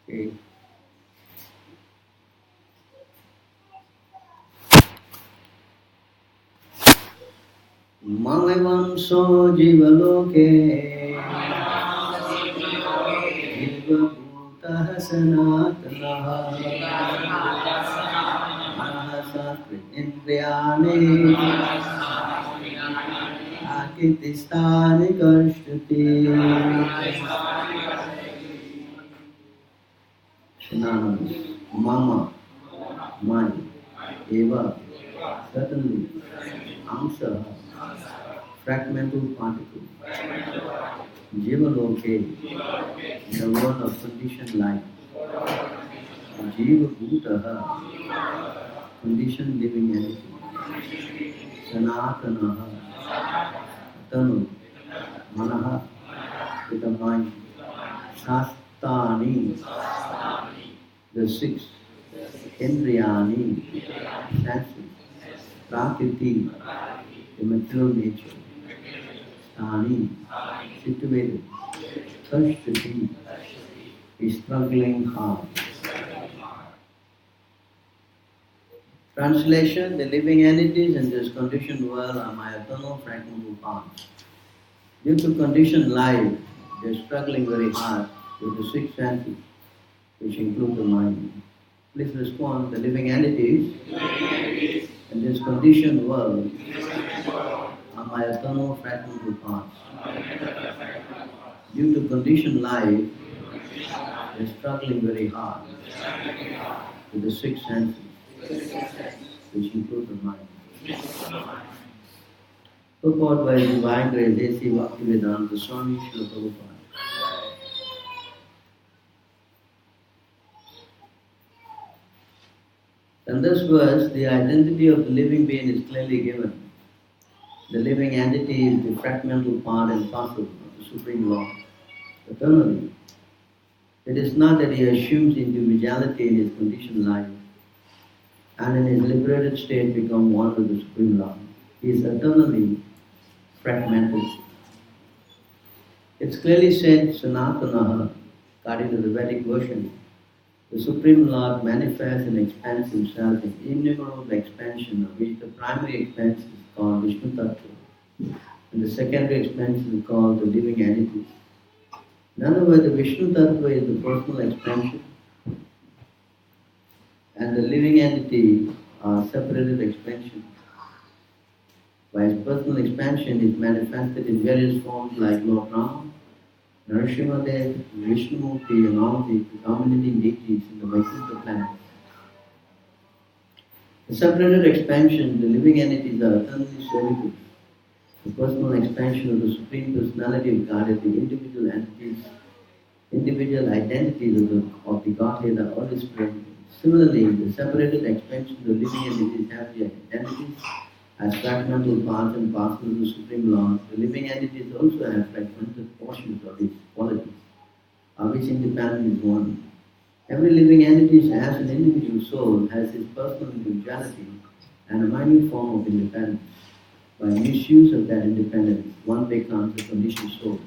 Okay. Mamavanso jivaloke jivabhutah sanatanaha mahasatri indriyani akitistani karshati. Synonymous. Mama, mine. Eva, certainly. Amsa, fragmental particle. Jivaloke, the world of conditioned life. Jiva Bhutaha, conditioned living entity. Sanatanaha, eternal. Manaha, with a mind. Shastani, the six. Indriyani, senses. Prakriti, the material nature. Stani, situated. Karshati, is struggling hard. Translation: the living entities in this conditioned world are my eternal fragmental parts. Due to conditioned life, they are struggling very hard with the six senses, which include the mind. Please respond: the living entities in this conditioned world are my eternal fragmental parts. Due to conditioned life, they are struggling very hard with the six senses, which include the mind. Purport by Divine Grace A.C. Bhaktivedanta Swami Srila Prabhupada. In this verse, the identity of the living being is clearly given. The living entity is the fragmental part and parcel of the Supreme Lord, eternally. It is not that he assumes individuality in his conditioned life and in his liberated state become one with the Supreme Lord. He is eternally fragmental. It's clearly said, Sanatanaha, according to the Vedic version, the Supreme Lord manifests and expands himself in innumerable expansion, of which the primary expansion is called Vishnu Tattva, and the secondary expansion is called the living entities. In other words, the Vishnu Tattva is the personal expansion, and the living entity are separated expansion. By his personal expansion is manifested in various forms like Lord Rama, Narasimhadev, Vishnumurti, and all the predominating deities in the Vaikuntha planets. The separated expansion, the living entities are eternally servitude. The personal expansion of the Supreme Personality of Godhead, the individual entities, individual identities of the Godhead are always present. Similarly, the separated expansion of the living entities have the identities as fragmental parts and parcels of the Supreme Lord. The living entities also have fragmented portions of its qualities, of which independent is one. Every living entity as an individual soul has its personal individuality and a minute form of independence. By misuse of that independence, one becomes a conditioned soul.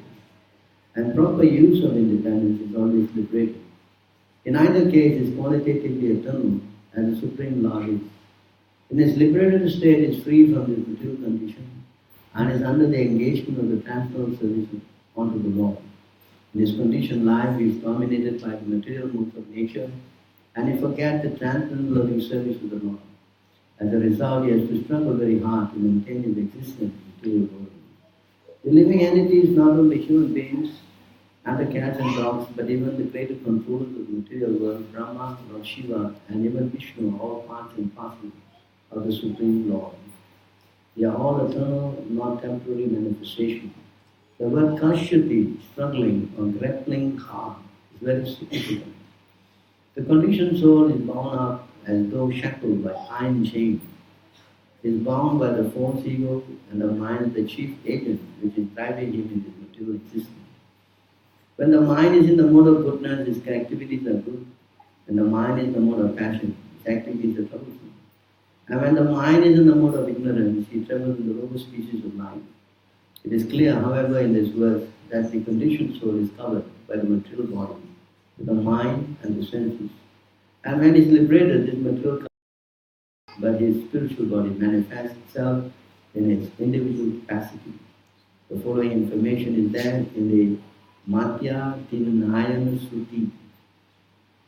And proper use of independence is always liberated. In either case, is qualitatively eternal, as the Supreme Lord is. In his liberated state, is free from this material condition and is under the engagement of the transcendental service onto the Lord. In his conditioned life, he is dominated by the material moods of nature and he forgets the transcendental loving service of the Lord. As a result, he has to struggle very hard to maintain his existence in the material world. The living entity is not only human beings and the cats and dogs, but even the greater controllers of the material world, Brahma, Lord Shiva, and even Vishnu, are all parts and parcels of the Supreme Lord. They are all eternal, not temporary manifestations. The word Kashyati, struggling or grappling hard, is very significant. The conditioned soul is bound up as though shackled by iron chains. He is bound by the false ego, and the mind is the chief agent which is driving him in his material existence. When the mind is in the mode of goodness, his activities are good. When the mind is in the mode of passion, his activities are troublesome. And when the mind is in the mode of ignorance, he travels in the lower species of life. It is clear, however, in this verse that the conditioned soul is covered by the material body the mind and the senses. And when he's liberated, this material comes, but his spiritual body manifests itself in its individual capacity. The following information is there in the Matya Tinayana Suti.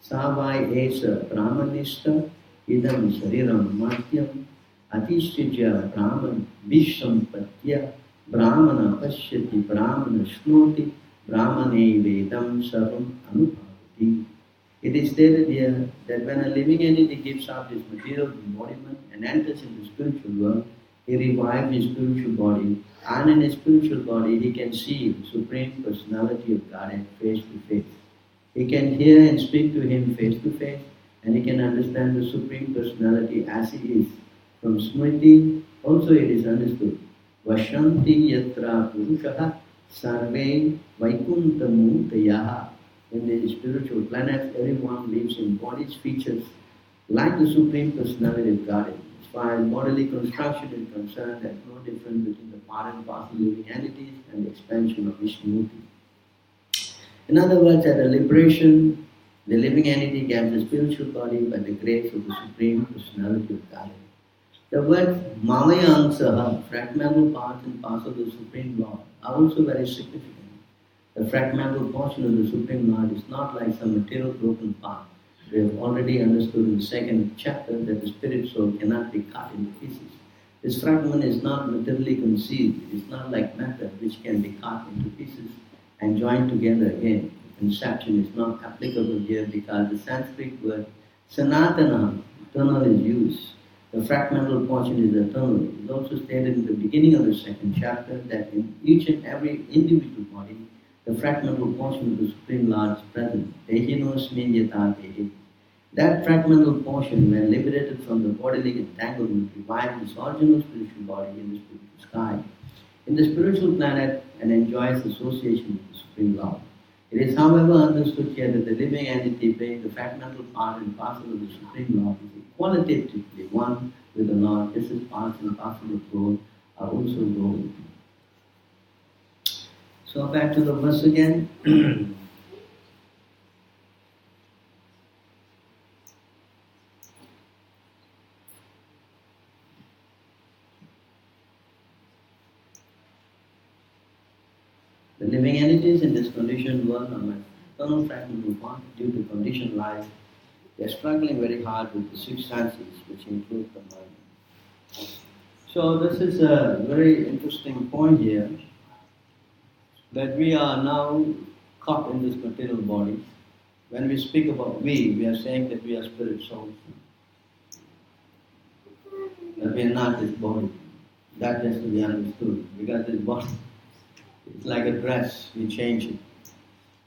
Savai Esa Brahmanista Idam Shariram Matyam Atishija Brahman Vishampatya Brahmana Pashyati Brahmana Shnoti Brahmane Vedam Sarvam Anupavati. It is stated here that when a living entity gives up his material embodiment and enters into the spiritual world, he revives his spiritual body, and in his spiritual body he can see the Supreme Personality of Godhead face to face. He can hear and speak to him face to face, and he can understand the Supreme Personality as he is. From Smriti also it is understood. Vashanti yatra purushaha sarve vaikuntamutayaha. In the spiritual planets, everyone lives in bodies, features, like the Supreme Personality of Godhead. As far as bodily construction is concerned, there is no difference between the part and parcel living entities and the expansion of Vishnuti. In other words, at the liberation, the living entity gets a spiritual body by the grace of the Supreme Personality of Godhead. The words Malayangsaha, fragmental parts and parcel of the Supreme Lord, are also very significant. The fragmental portion of the Supreme Lord is not like some material broken part. We have already understood in the second chapter that the spirit soul cannot be cut into pieces. This fragment is not materially conceived. It is not like matter which can be cut into pieces and joined together again. The conception is not applicable here because the Sanskrit word Sanatana, eternal, is used. The fragmental portion is eternal. It is also stated in the beginning of the second chapter that in each and every individual body, the fragmental portion of the Supreme Lord is present. Dehinosmin yata dehi. That fragmental portion, when liberated from the bodily entanglement, revives its original spiritual body in the spiritual sky, in the spiritual planet, and enjoys association with the Supreme Lord. It is, however, understood here that the living entity playing the fragmental part and parcel of the Supreme Lord is qualitatively one with the Lord, just as parts and parcel of gold are also gold. So back to the verse again. The living entities in this conditioned world are my eternal fragmental part due to conditioned life. They are struggling very hard with the six senses, which include the mind. So this is a very interesting point here, that we are now caught in this material body. When we speak about we are saying that we are spirit souls. That we are not this body. That has to be understood. Because this body, it's like a dress, we change it.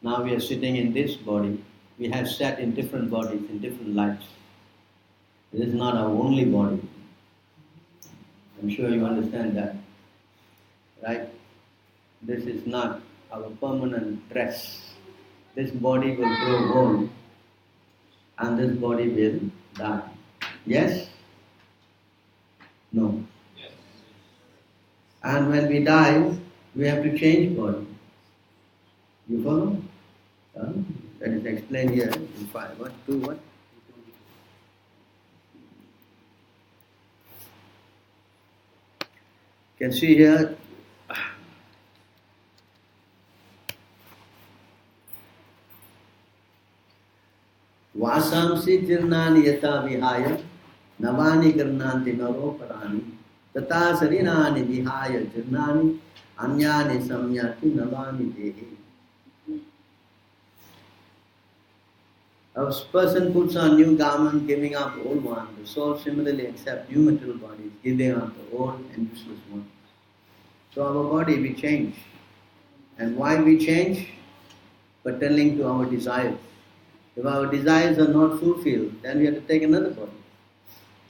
Now we are sitting in this body. We have sat in different bodies, in different lives. It is not our only body. I'm sure you understand that. Right? This is not our permanent dress. This body will grow old and this body will die. Yes? No. Yes. And when we die, we have to change body. You follow? That is explained here in 5. What? 2 what? You can see here, Vasamsi jirnani yata vihaya navani garnanti naroparani tata sarinani vihaya jirnani anyani samyati navani dehi. A person puts on new garment, giving up the old one. The soul similarly accepts new material bodies, giving up the old and useless one. So our body, we change. And why we change? Pertaining to our desires. If our desires are not fulfilled, then we have to take another body.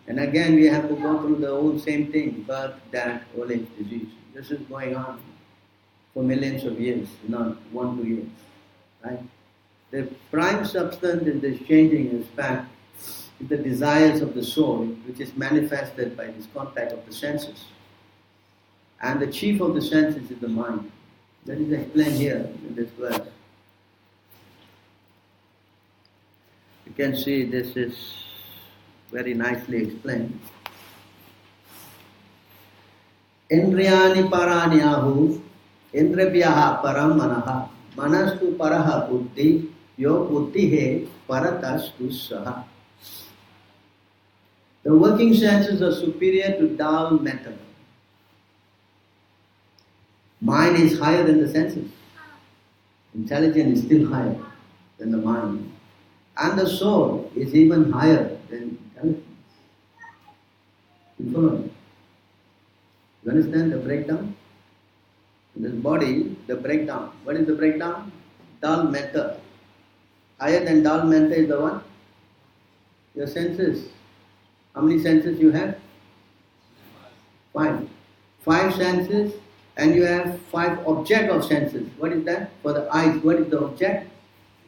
And again we have to go through the whole same thing, birth, death, old age, disease. This is going on for millions of years, not 1, 2 years. Right? The prime substance in this changing aspect is the desires of the soul, which is manifested by this contact of the senses. And the chief of the senses is the mind. That is explained here in this verse. You can see this is very nicely explained. Indriyani parani ahu, indrabhyaha param manaha, manastu paraha buddhi, yo buddhihe paratastu saha. The working senses are superior to dull matter. Mind is higher than the senses. Intelligence is still higher than the mind. And the soul is even higher than intelligence. You follow me? You understand the breakdown? In this body, the breakdown. What is the breakdown? Dull matter. Higher than dull matter is the one? Your senses. How many senses you have? 5. 5 senses, and you have 5 object of senses. What is that? For the eyes, what is the object?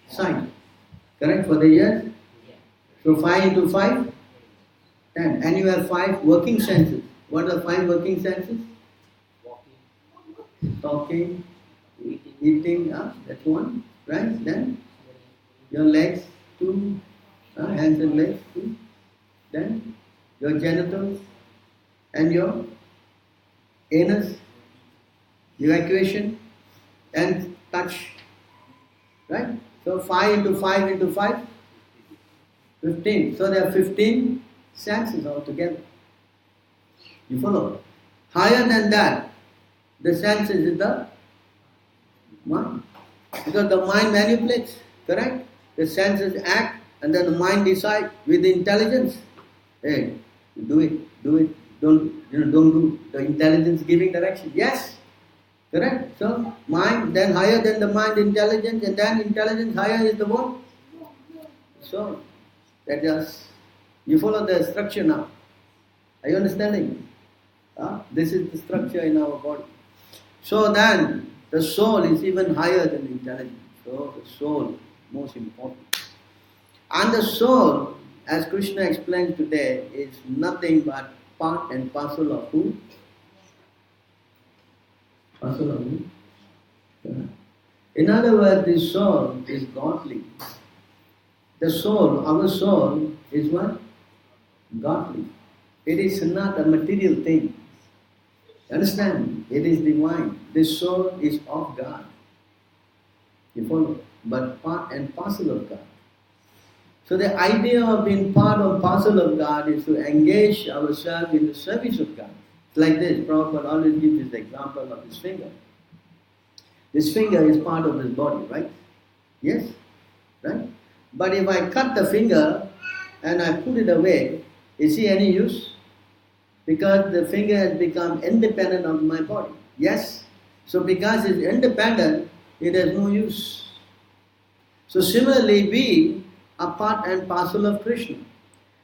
Sight. Correct? For the ears? So 5 into 5? 10. And you have 5 working senses. What are the 5 working senses? Walking, talking, eating, that's 1. Right? Then your legs, 2. Hands and legs, 2. Then your genitals and your anus, evacuation and touch. Right? So 5 into 5 into 5? 15. So there are 15 senses altogether. You follow? Higher than that, the senses is the mind. Because the mind manipulates, correct? The senses act and then the mind decides with intelligence. Hey, do it, don't do. The intelligence giving direction. Yes, correct. So mind, then higher than the mind, intelligence, and then intelligence higher is the what? So that just you follow the structure now. Are you understanding? This is the structure in our body. So then the soul is even higher than intelligence. So the soul most important. And the soul, as Krishna explained today, is nothing but part and parcel of who? Parcel of who? In other words, the soul is godly. The soul, our soul, is what? Godly. It is not a material thing. Understand? It is divine. The soul is of God. You follow? But part and parcel of God. So the idea of being part or parcel of God is to engage ourselves in the service of God. It's like this. Prabhupada always gives this example of his finger. This finger is part of his body, right? Yes? Right? But if I cut the finger and I put it away, is he any use? Because the finger has become independent of my body. Yes? So because it's independent, it has no use. So similarly, we are part and parcel of Krishna.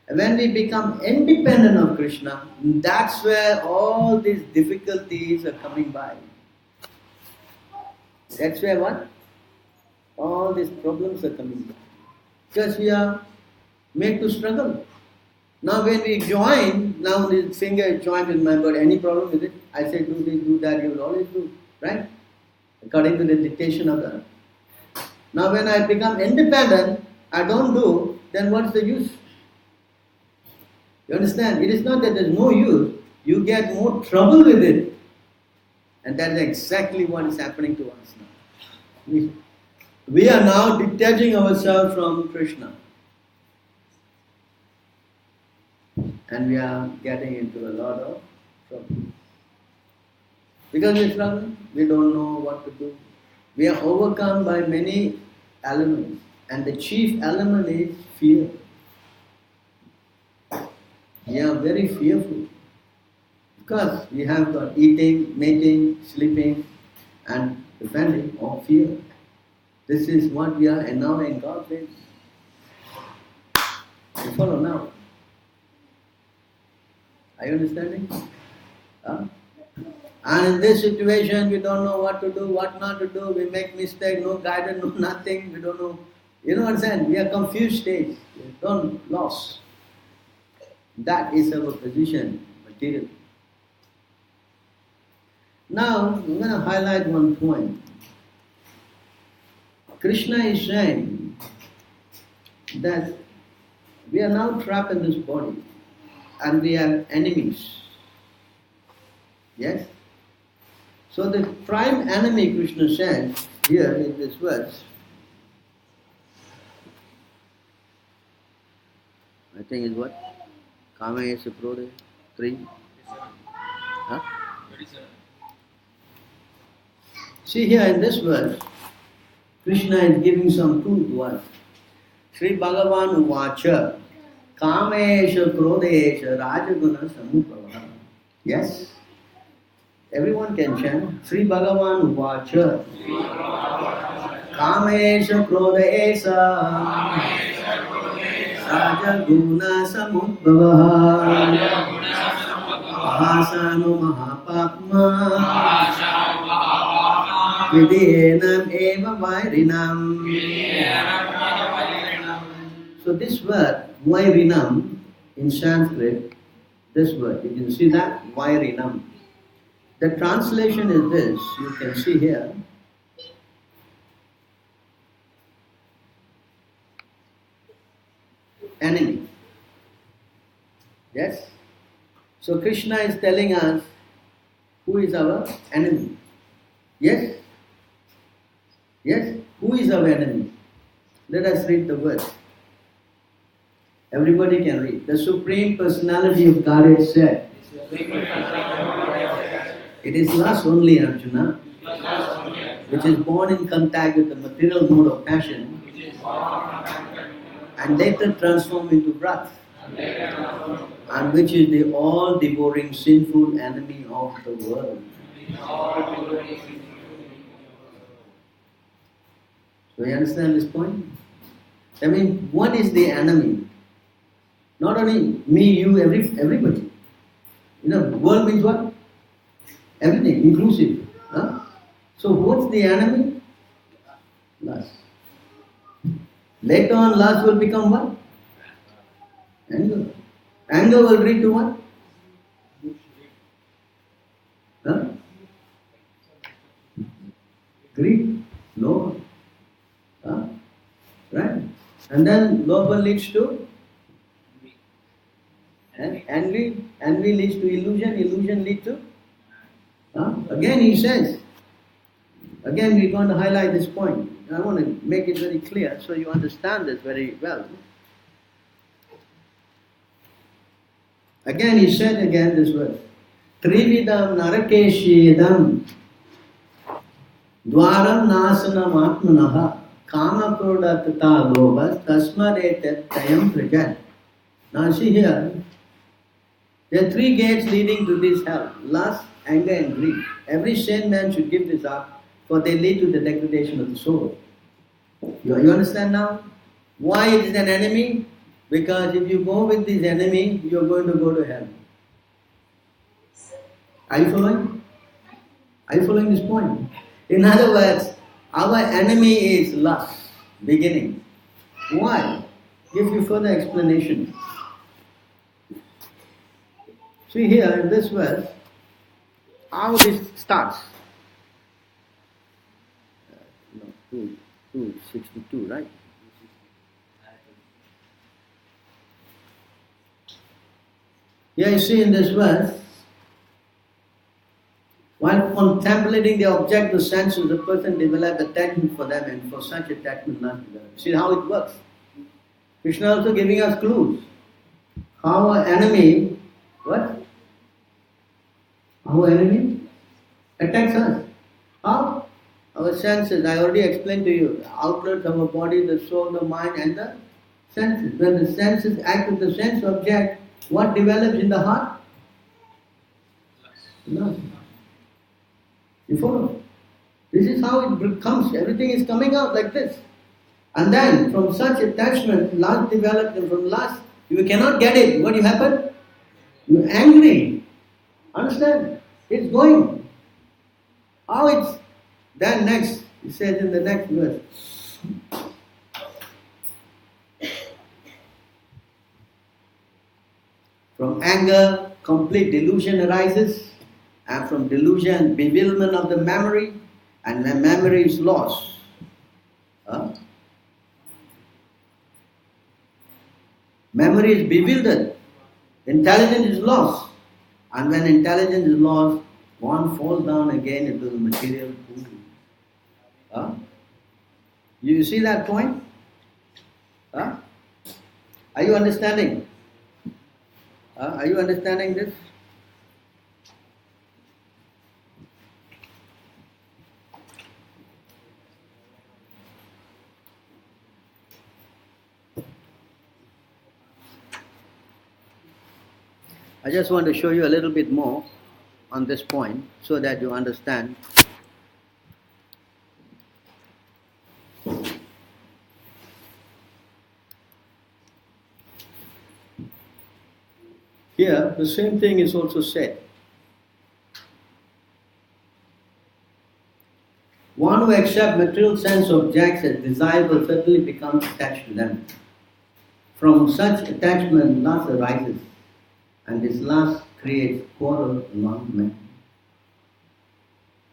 And when we become independent of Krishna, that's where all these difficulties are coming by. That's where what? All these problems are coming by. Because we are made to struggle. Now when we join, now this finger is joined with my body. Any problem with it? I say do this, do that, you will always do. Right? According to the dictation of the... Now when I become independent, I don't do, then what's the use? You understand? It is not that there's no use. You get more trouble with it. And that's exactly what is happening to us now. We are now detaching ourselves from Krishna. And we are getting into a lot of trouble. Because we're struggling, we don't know what to do. We are overcome by many elements. And the chief element is fear. We are very fearful. Because we have got eating, mating, sleeping, and defending all fear. This is what we are now engulfed in. You follow now? Are you understanding? And in this situation, we don't know what to do, what not to do. We make mistake, no guidance, no nothing. We don't know. You know what I'm saying? We are confused stage. We don't lost. That is our position, material. Now, I'm going to highlight one point. Krishna is saying that We are now trapped in this body and we have enemies. Yes? So the prime enemy, Krishna says here in this verse, I think is what? Kama Esa Prode 3. Huh? 37. See here in this verse, Krishna is giving some clue to us. Sri Bhagavan Uvacha Kamesha Krodesha Rajaguna Samupava. Yes? Everyone can chant. Sri Bhagavan Uvacha Kamesha Krodesha Rajaguna Samupava Mahasanu Mahapatma Vidyenam Eva Vairinam. So this word, Vairinam, in Sanskrit, this word, you can see that, Vairinam. The translation is this, you can see here. Enemy. Yes? So Krishna is telling us who is our enemy. Yes? Yes? Who is our enemy? Let us read the verse. Everybody can read. The Supreme Personality of Godhead said, it is lust only, Arjuna, which is born in contact with the material mode of passion and later transformed into wrath, and which is the all-devouring sinful enemy of the world. So you understand this point? I mean, what is the enemy? Not only me, you, everybody. You know, world means what? Everything, inclusive. Huh? So what's the enemy? Lust. Later on, lust will become what? Anger. Anger will lead to what? Huh? Greed. Lover. Huh? Right? And then lover leads to envy. Envy leads to illusion. Illusion leads to again he says, again we're going to highlight this point. I want to make it very clear so you understand this very well. Again he said again this verse, Trividam narakeshidam dwaram nasanam atmanaha kama kroda tata lobhas tasmadetet tayam prajat. Now see here, there are three gates leading to this hell: lust, anger and greed. Every sane man should give this up, for they lead to the degradation of the soul. You understand now? Why it is an enemy? Because if you go with this enemy, you are going to go to hell. Are you following? Are you following this point? In other words, our enemy is lust, beginning. Why? Give you further explanation. See here in this verse, how this starts. 262, right? Here you see in this verse, while contemplating the object of senses, the person develops attachment for them, and for such attachment not develop. See how it works. Krishna also giving us clues. How our enemy, what? Our enemy attacks us. How? Our senses, I already explained to you, the outlets of our body, the soul, the mind and the senses. When the senses act with the sense object, what develops in the heart? Lust. You follow? This is how it comes. Everything is coming out like this. And then from such attachment, lust develops, and from lust, you cannot get it. What will happen? You're angry. Understand? It's going. How it's then next, it says in the next verse. From anger, complete delusion arises, and from delusion, bewilderment of the memory, and the memory is lost. Memory is bewildered. Intelligence is lost. And when intelligence is lost, one falls down again into the material pool. Huh? You see that point? Huh? Are you understanding? Are you understanding this? I just want to show you a little bit more on this point so that you understand. Here, the same thing is also said. One who accepts material sense objects as desirable certainly becomes attached to them. From such attachment, lust arises, and this lust creates quarrel among men.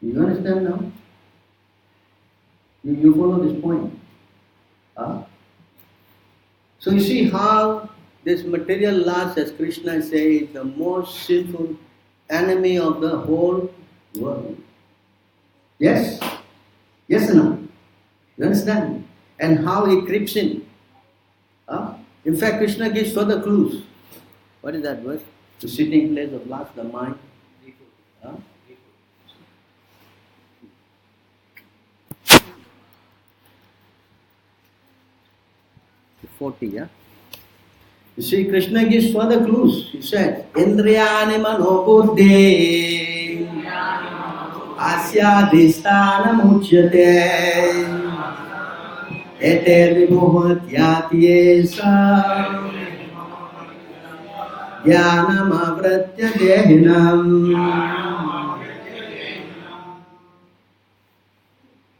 You understand now? You follow this point? So you see how this material lust, as Krishna says, is the most sinful enemy of the whole world. Yes? Yes or no? You understand? And how he creeps in. In fact, Krishna gives further clues. What is that verse? The sitting place of lust, the mind. 40, yeah? You see, Krishna gives further clues. He said, Indriyani mano buddhi asya dhisthana muchyate ete vimohatyati esa jnanam avratya dehinam.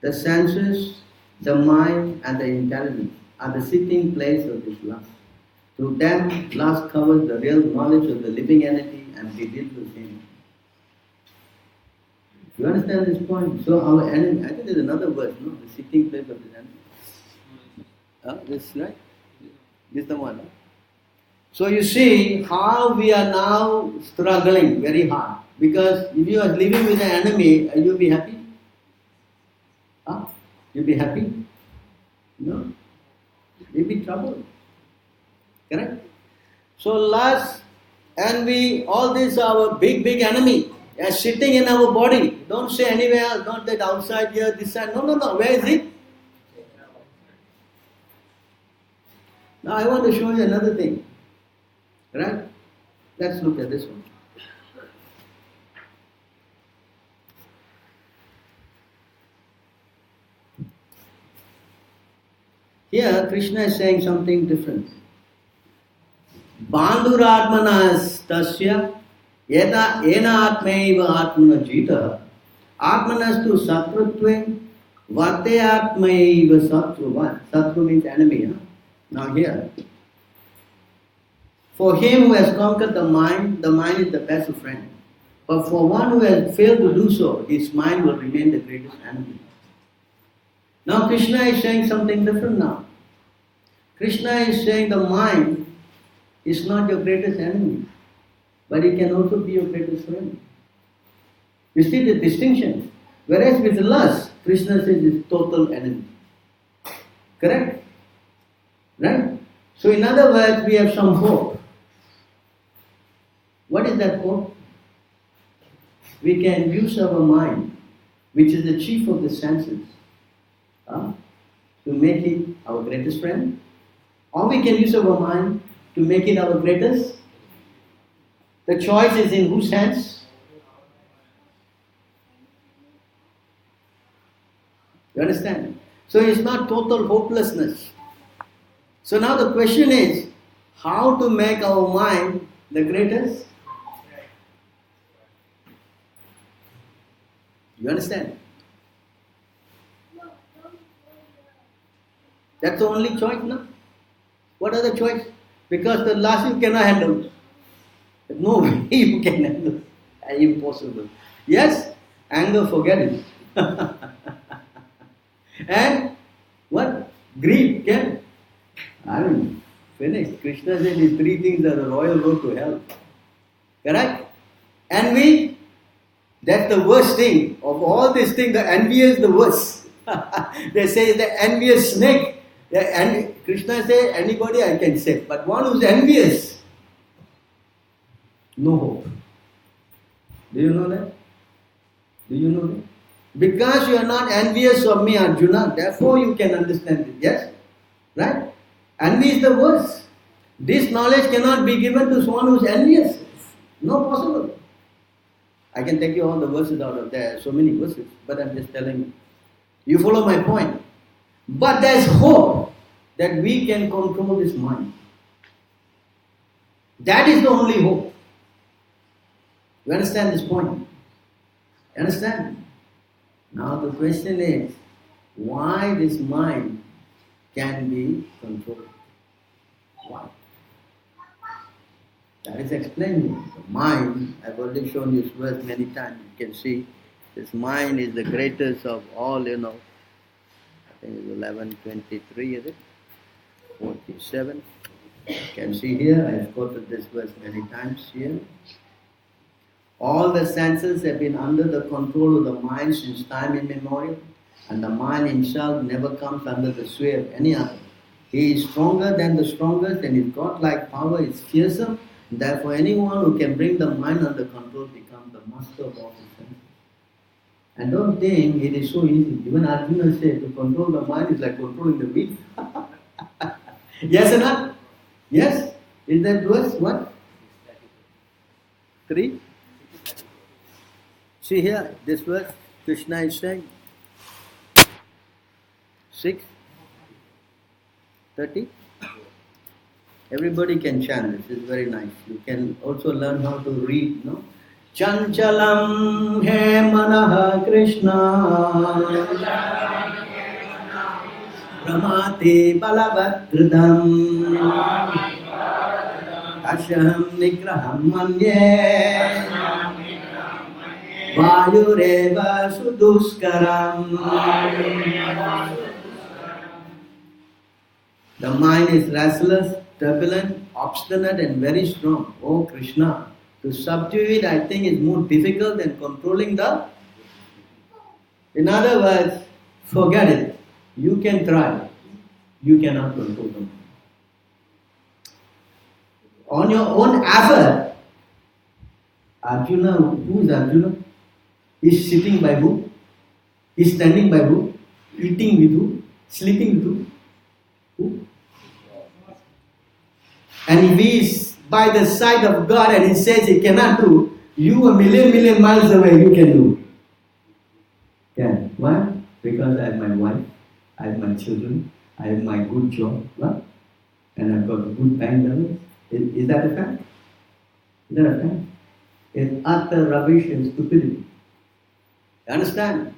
The senses, the mind and the intelligence are the sitting place of this lust. Through them, lust covers the real knowledge of the living entity and reveals him. You understand this point? So our enemy, I think there's another word, no? The sitting place of the enemy. This, right? This is the one. So you see how we are now struggling very hard. Because if you are living with an enemy, you'll be happy? You'll be happy? No. You'll be troubled. Correct? So lust, envy, all these are our big enemy. They are sitting in our body. Don't say anywhere else, not that outside here, this side. No. Where is it? Now I want to show you another thing. Right? Let's look at this one. Here Krishna is saying something different. Bandhuratmanas tasya yeda ena atmaiva atmana jita atmanastu satrutve vate atmaiva satruva. Satru means enemy. Now here, for him who has conquered the mind is the best friend. But for one who has failed to do so, his mind will remain the greatest enemy. Now Krishna is saying something different now. Krishna is saying the mind is not your greatest enemy, but it can also be your greatest friend. You see the distinction. Whereas with lust, Krishna says it's total enemy. Correct? Right? So in other words, we have some hope. What is that hope? We can use our mind, which is the chief of the senses, to make it our greatest friend. Or we can use our mind to make it our greatest. The choice is in whose hands? You understand? So it's not total hopelessness. So now the question is, how to make our mind the greatest? You understand? That's the only choice, no? What other choice? Because the lust you cannot handle. There's no way you can handle. Impossible. Yes? Anger, forget it. And what? Greed, can? I mean, Finished. Krishna said these three things are the royal road to hell. Correct? Envy, that's the worst thing. Of all these things, the envy is the worst. They say the envious snake. Krishna says, anybody I can save. But one who's envious, no hope. Do you know that? Do you know that? Because you are not envious of me, Arjuna, therefore you can understand it. Yes? Right? Envy is the worst. This knowledge cannot be given to someone who is envious. No possible. I can take you all the verses out of there, so many verses, but I'm just telling you. You follow my point. But there's hope that we can control this mind. That is the only hope. You understand this point? You understand? Now the question is, why this mind can be controlled? Why? That is explaining. The mind, I've already shown this verse many times. You can see this mind is the greatest of all, I think it's 11:23, is it? 47. You can see here, I've quoted this verse many times here. All the senses have been under the control of the mind since time immemorial, and the mind himself never comes under the sway of any other. He is stronger than the strongest, and his godlike power is fearsome. Therefore, anyone who can bring the mind under control becomes the master of all the senses. And don't think it is so easy. Even Arjuna said to control the mind is like controlling the wind. Yes or not? Yes? Is that verse what? 3? See here, this verse, Krishna is saying 6, 30. Everybody can chant this, it's very nice. You can also learn how to read, no? Chanchalam he manaha Krishna Pramati balavadridam Asham nigraham manye Vayureva suduskaram. The mind is restless, turbulent, obstinate and very strong. Oh Krishna, to subdue it I think is more difficult than controlling the... In other words, forget it. You can try. You cannot control them. On your own effort, Arjuna, who is Arjuna? Is sitting by who? Is standing by who? Eating with who? Sleeping with who? Who? And if he is by the side of God and he says he cannot do, you a million miles away you can do. Can. Why? Because I have my wife, I have my children, I have my good job, what? And I've got a good bank balance. Is that a fact? Is that a fact? It's utter rubbish and stupidity. You understand?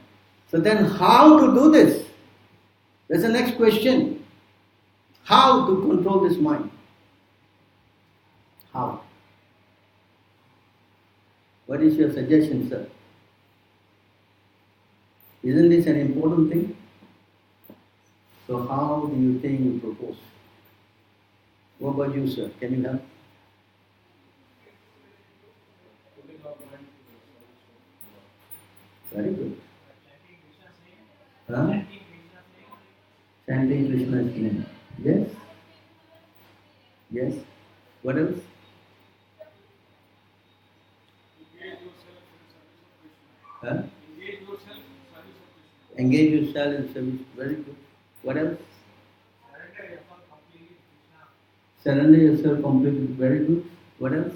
So then how to do this? That's the next question. How to control this mind? How? What is your suggestion, sir? Isn't this an important thing? So how do you think you propose? What about you, sir? Can you help? Very good. Huh? Chanting Krishna's name. Yes? Yes? What else? Huh? Engage yourself in service. Very good. What else? Surrender yourself completely. Very good. What else?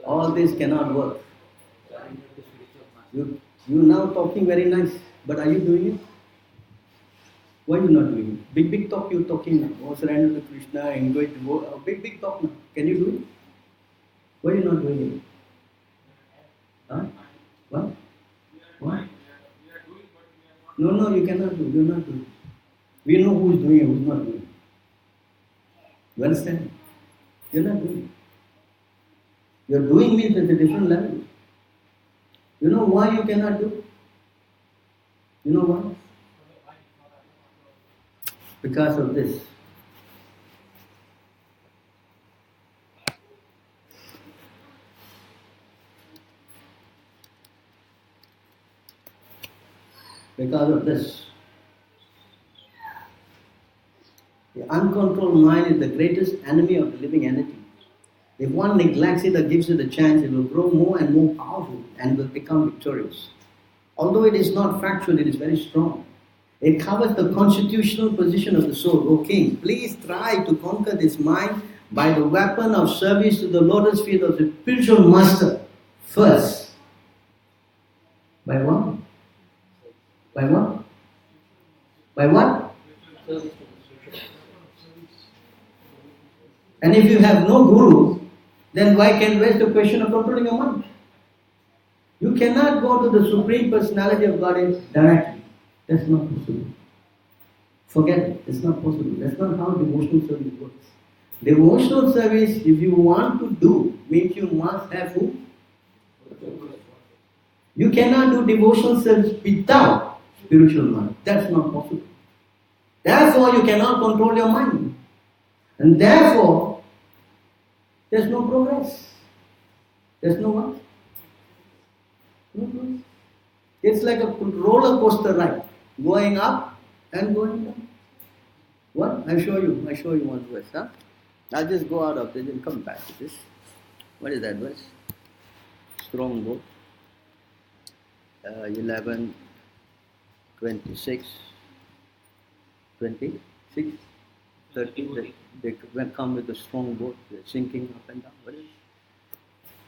All this cannot work. You now talking very nice, but are you doing it? Why are you not doing it? Big talk you're talking now. Oh, surrender to Krishna, enjoy the world. Big talk now. Can you do it? Why are you not doing it? Huh? What? What? No, you cannot do. You're not doing it. We know who's doing it, who's not doing it. You understand? You're not doing it. You're doing means at a different level. You know why you cannot do? You know why? Because of this. Because of this. The uncontrolled mind is the greatest enemy of the living entity. If one neglects it or gives it a chance, it will grow more and more powerful and will become victorious. Although it is not factual, it is very strong. It covers the constitutional position of the soul. O king, please try to conquer this mind by the weapon of service to the lotus feet of the spiritual master first. By what? By what? By what? And if you have no guru, then why can raise the question of controlling your mind? You cannot go to the Supreme Personality of Godhead directly. That's not possible. Forget it. It's not possible. That's not how devotional service works. Devotional service, if you want to do, means you must have who? You cannot do devotional service without spiritual mind. That's not possible. Therefore, you cannot control your mind. And therefore, there's no progress. There's no what? No progress. It's like a roller coaster ride, going up and going down. What? I show you one verse. Huh? I'll just go out of this and come back to this. What is that verse? Strong book. 11, 26, 26, 30. They come with a strong boat, they're sinking up and down. What is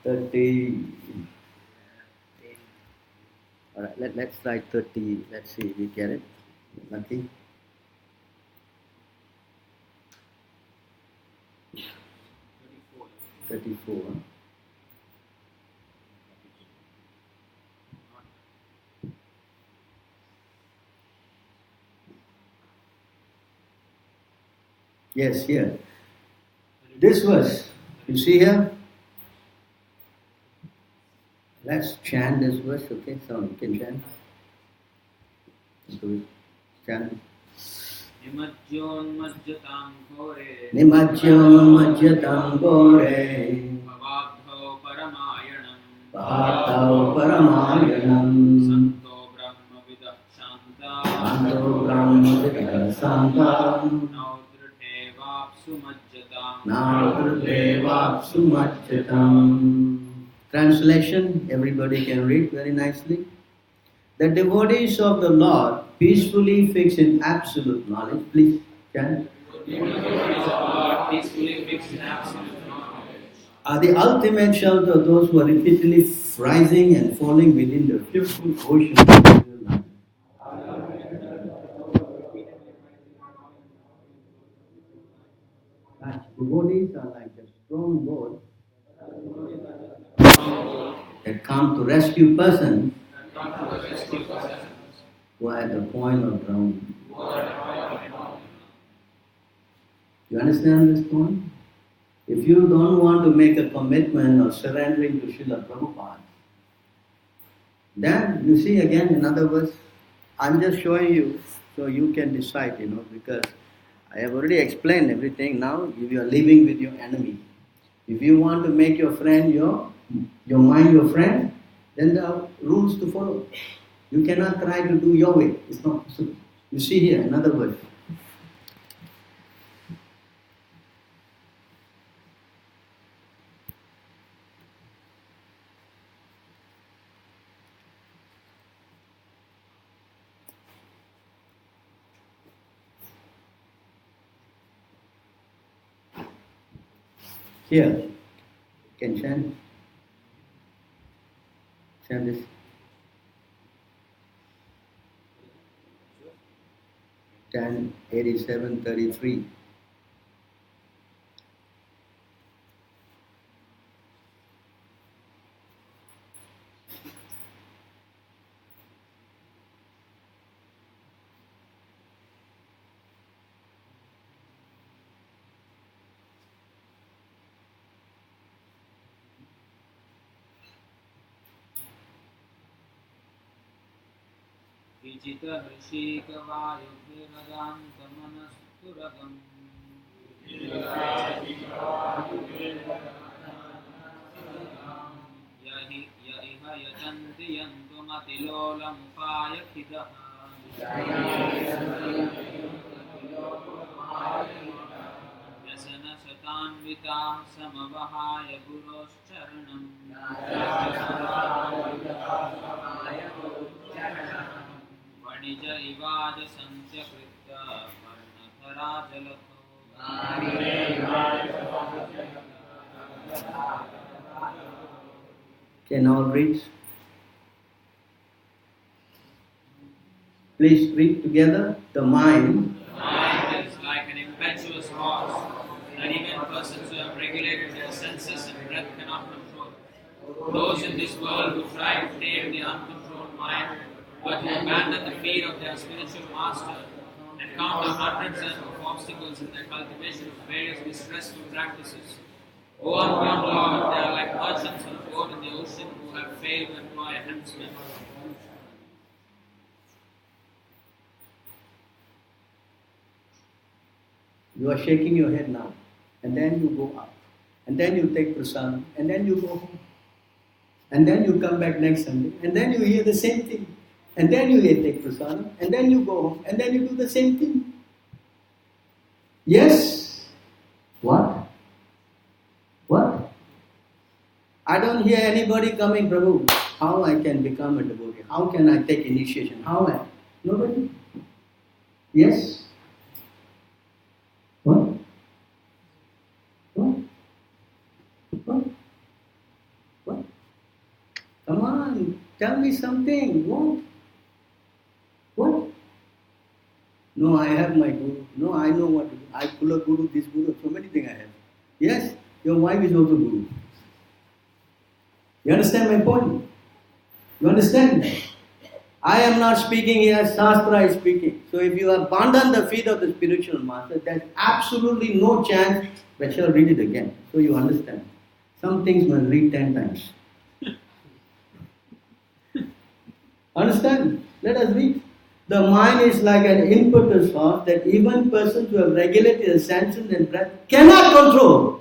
it? 30. Alright, let's try 30. Let's see if we get it. Lucky. 34. Huh? Yes, here. This verse, you see here? Let's chant this verse, okay? So you can chant. So chant. Nimajyonmajyatam gore Bhavabdho paramayanam Santo brahmavidah shantam Naudrudevapsumajyatam. Translation, everybody can read very nicely. The devotees of the Lord, peacefully fixed in absolute knowledge, please chant, are the ultimate shelter of those who are repeatedly rising and falling within the fearful ocean of material life. Devotees are like a strong boat that come to rescue persons who are at the point of drowning. You understand this point? If you don't want to make a commitment of surrendering to Srila Prabhupada, then you see again another verse. I'm just showing you so you can decide, because I have already explained everything. Now, if you are living with your enemy, if you want to make your friend your mind your friend, then there are rules to follow. You cannot try to do your way. It's not possible. You see here another verse. Here, can chant this. Chant 87:33. Vijita Hrishika Vayubhirvadantamanastha turagam. Yaha yajanti yantumatilolam upayakhidaha. Yasana satanvita samavahaya guroscharanam. Vanija ivaja santyakritta varnathara jalatho. Can all read? Please read together. The mind Is like an impetuous horse that even persons who have regulated their senses and breath cannot control. Those in this world who try to tame the uncontrolled mind, but who abandon the feet of their spiritual master, encounter hundreds of obstacles in their cultivation of various distressful practices. O unborn Lord, they are like merchants on a boat in the ocean who have failed to employ a helmsman. You are shaking your head now, and then you go up, and then you take prasad, and then you go home, and then you come back next Sunday, and then you hear the same thing, and then you take prasad, and then you go home, and then you do the same thing. Yes? What? What? I don't hear anybody coming, Prabhu. How I can become a devotee? How can I take initiation? How I? Nobody? Yes? What? What? What? What? Come on, tell me something. What? What? No, I have my guru. No, I know what to do. I pull a guru, this guru, so many things I have. Yes, your wife is also guru. You understand my point? You understand? I am not speaking here, Shastra is speaking. So if you abandon the feet of the spiritual master, there's absolutely no chance that shall read it again. So you understand. Some things must read 10 times. Understand? Let us read. The mind is like an impetuous horse that even persons who have regulated their senses and breath cannot control.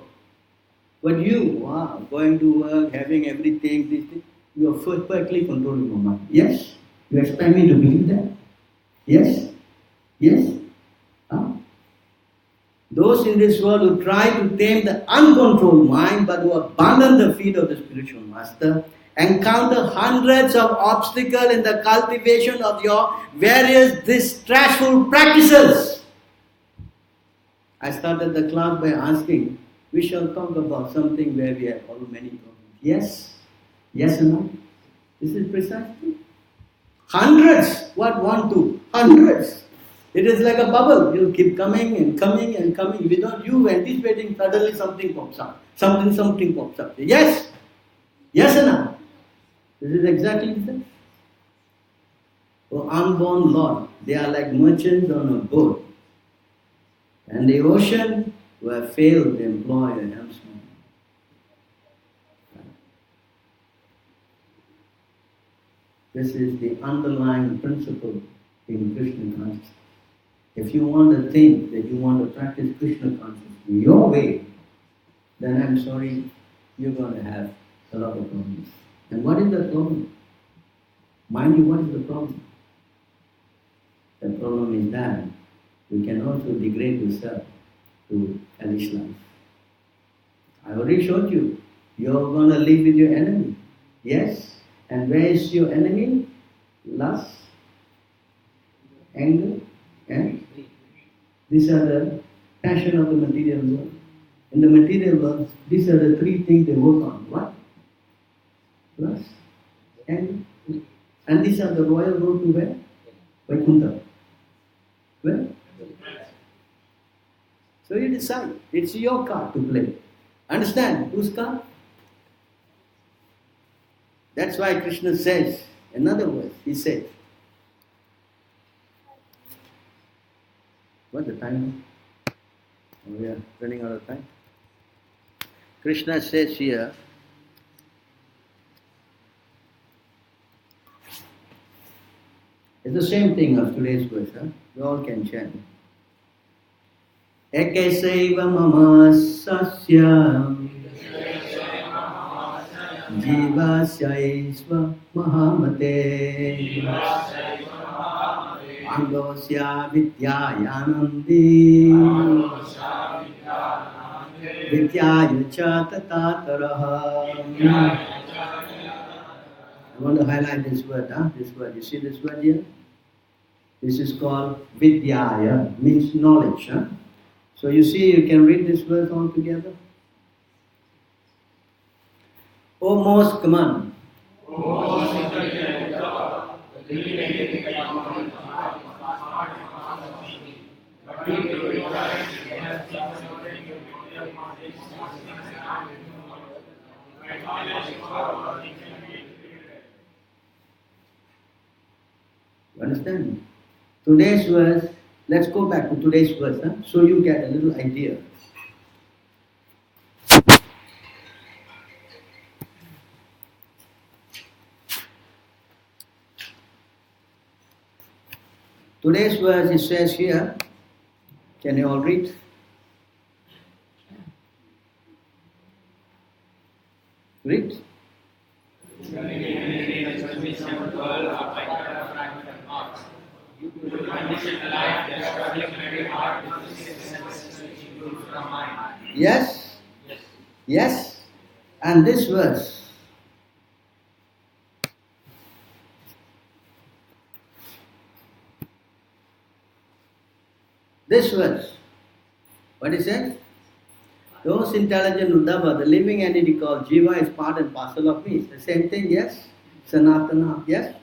But you, wow, going to work, having everything, this thing, you are perfectly controlling your mind. Yes? You expect me to believe that? Yes? Yes? Huh? Those in this world who try to tame the uncontrolled mind but who abandon the feet of the spiritual master encounter hundreds of obstacles in the cultivation of your various distressful practices. I started the class by asking, we shall talk about something where we have all many problems. Yes? Yes or no? This is precisely. Hundreds. What? 1, 2? Hundreds. It is like a bubble. You'll keep coming and coming and coming without you anticipating. Suddenly something pops up. Something pops up. Yes? Yes or no? This is exactly the same. Oh, unborn Lord, they are like merchants on a boat. And the ocean who have failed to employ a helmsman. This is the underlying principle in Krishna consciousness. If you want to think that you want to practice Krishna consciousness your way, then I'm sorry, you're going to have a lot of problems. And what is the problem? Mind you, what is the problem? The problem is that you can also degrade yourself to hellish life. I already showed you, you're going to live with your enemy. Yes? And where is your enemy? Lust, anger, and these are the passion of the material world. In the material world, these are the 3 things they work on. What? Lust, anger, and these are the royal road to where? Vaikuntha. Where? So you decide. It's your card to play. Understand? Whose card? That's why Krishna says, in other words, he says, what's the time? Oh, we are running out of time. Krishna says here, it's the same thing of today's verse, huh? You all can chant. Ekesaiva mama sasya Jivasya mahamate Angosya vidyayanandi Vidyaya cha tatataraha. I want to highlight this word, this word. You see this word here? This is called vidyaya, means knowledge. So you see, you can read this word all together. O most, come on. You understand? Today's verse, let's go back to today's verse, so you get a little idea. Today's verse, it says here, can you all read? Read. Yes? Yes? And this verse. This verse. What is it? Those intelligent Uddhava, the living entity called Jiva, is part and parcel of me. It's the same thing, yes? Sanatana, yes?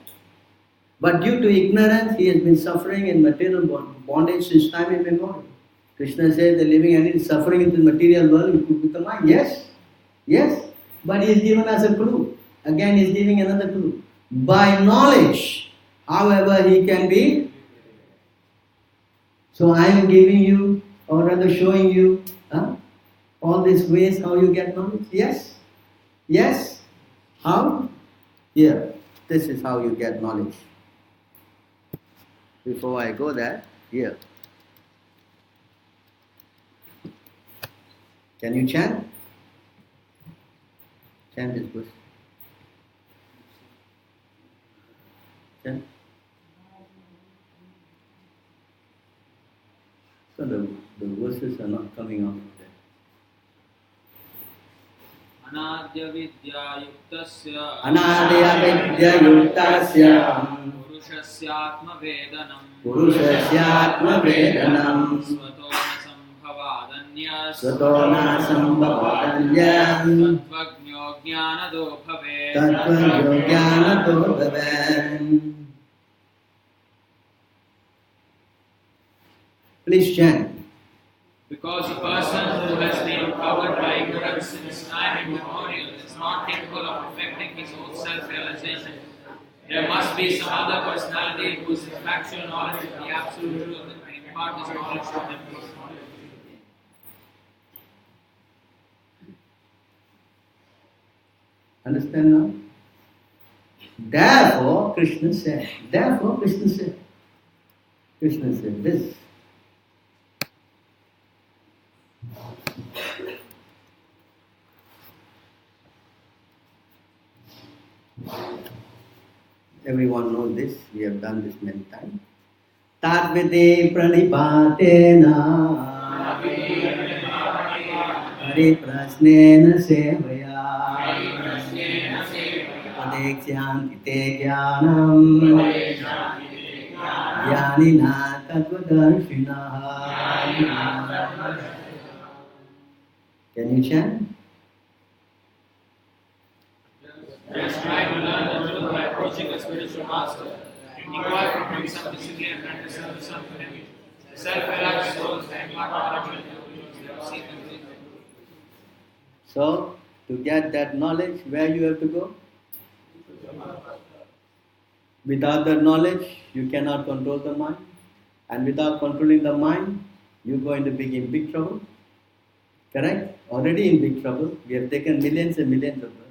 But due to ignorance, he has been suffering in material bondage since time immemorial. Krishna says the living entity is suffering in the material world with the mind. Yes? Yes? But he is given us a clue. Again, he is giving another clue. By knowledge, however, he can be. So I am giving you, or rather showing you, all these ways how you get knowledge. Yes? Yes? How? Here. This is how you get knowledge. Before I go there, here. Can you chant? Chant this verse. Chant. So the verses are not coming out of there. Anadya vidya yuktasya purushasya atma vedanam svato na sambhavadanyas tattvajño jnanado bhavet. Please chant. Because a person who has been covered by ignorance since time immemorial is not capable of perfecting his own self-realization. There must be some other personality whose factual knowledge of the absolute truth and impart this knowledge to him. Understand now? Therefore, Krishna said this. Everyone knows this, we have done this many times. Tadvide pranipatena Hare prasnena sevaya Padekshyanti te jnanam Jnanina tattvadarshinaha. Can you chant? Just try to learn the truth by approaching a spiritual master. Inquire from him submissively and practice service unto him. Self-realized souls impart knowledge to him. So, to get that knowledge, where you have to go? Without that knowledge, you cannot control the mind. And without controlling the mind, you go into big trouble. Correct? Already in big trouble. We have taken millions and millions of words.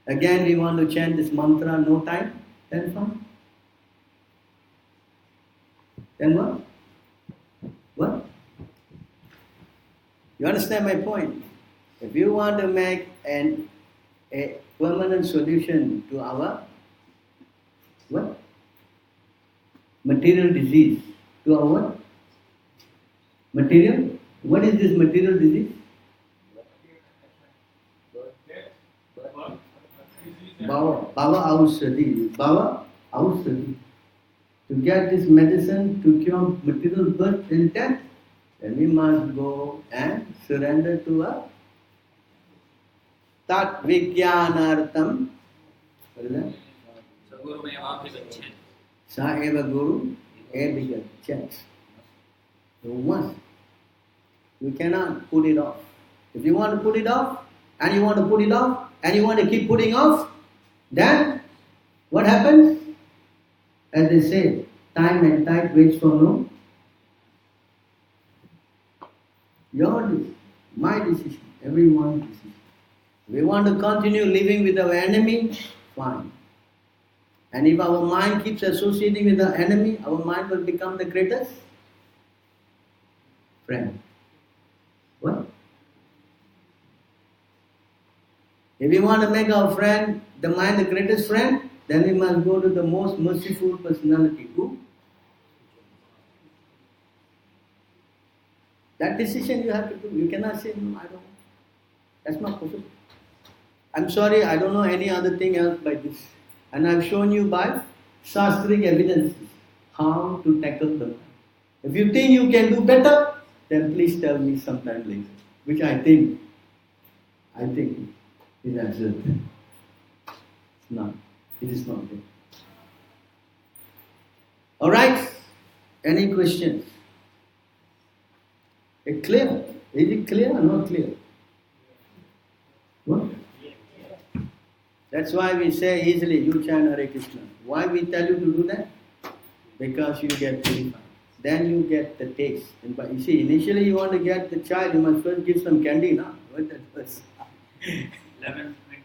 Again, we want to chant this mantra, no time, then fine. Then what? What? understand my point? If you want to make a permanent solution to our what? Material disease. To our what? Material? What is this material disease? Bhava Ausadi. Bhava Ausadi. To get this medicine to cure material birth and death, then we must go and surrender to a Tat Vijnanartham. What is that? Sa eva guru ebhigachat. So once. You cannot put it off. If you want to put it off, and you want to put it off, and you want to keep putting off, then what happens? As they say, time and tide waits for no. Your decision, my decision, everyone's decision. We want to continue living with our enemy, fine. And if our mind keeps associating with the enemy, our mind will become the greatest friend. What? If we want to make our friend, the mind, the greatest friend, then we must go to the most merciful personality. Who? That decision you have to do. You cannot say, no, I don't. That's not possible. I'm sorry, I don't know any other thing else by this. And I've shown you by shastric evidences how to tackle the mind. If you think you can do better, then please tell me sometime later. Which I think is absurd. It's not. It is not there. Alright? Any questions? It's clear. Is it clear or not clear? What? That's why we say easily, you chant Hare Krishna. Why we tell you to do that? Because you get purified. Then you get the taste. But you see, initially you want to get the child, you must first give some candy, no? What that was? 11, 20,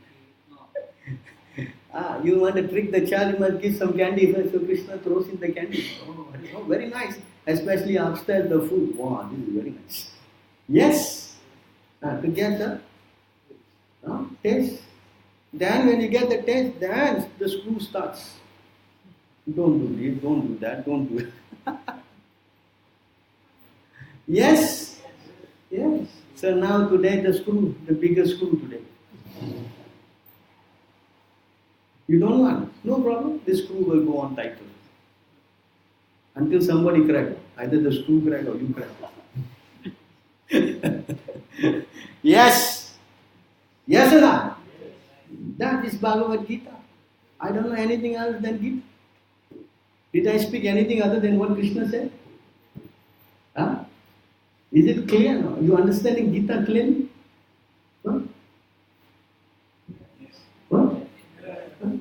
no. You want to trick the child, you must give some candy first. So Krishna throws in the candy. Oh, very nice. Especially upstairs the food. Wow, this is very nice. Yes. To get the taste. Then when you get the taste, then the screw starts. Don't do this, don't do that, don't do it. Yes. Yes. So now today the screw, the biggest screw today. You don't want? No problem. This screw will go on tighter. Until somebody cracks. Either the screw crack or you crack. Yes. Yes or not? That is Bhagavad-gītā. I don't know anything else than Gita. Did I speak anything other than what Krishna said? Huh? Is it clear now? You understanding Gita clearly? What? Yes. What? Huh?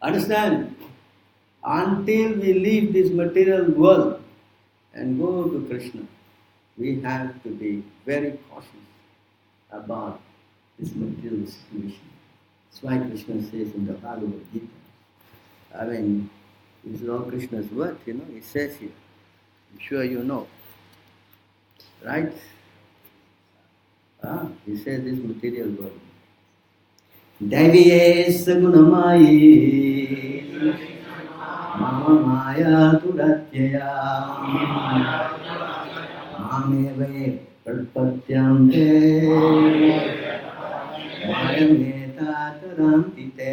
Understand? Until we leave this material world and go to Krishna, we have to be very cautious about this material situation. That's why Krishna says in the Bhagavad-gītā. I mean, this is all Krishna's word, He says here. I'm sure you know. Right? He says this material world. Deviye sagunamayi mama maya turatyaya mameve pratpatyante mayameta tarantite.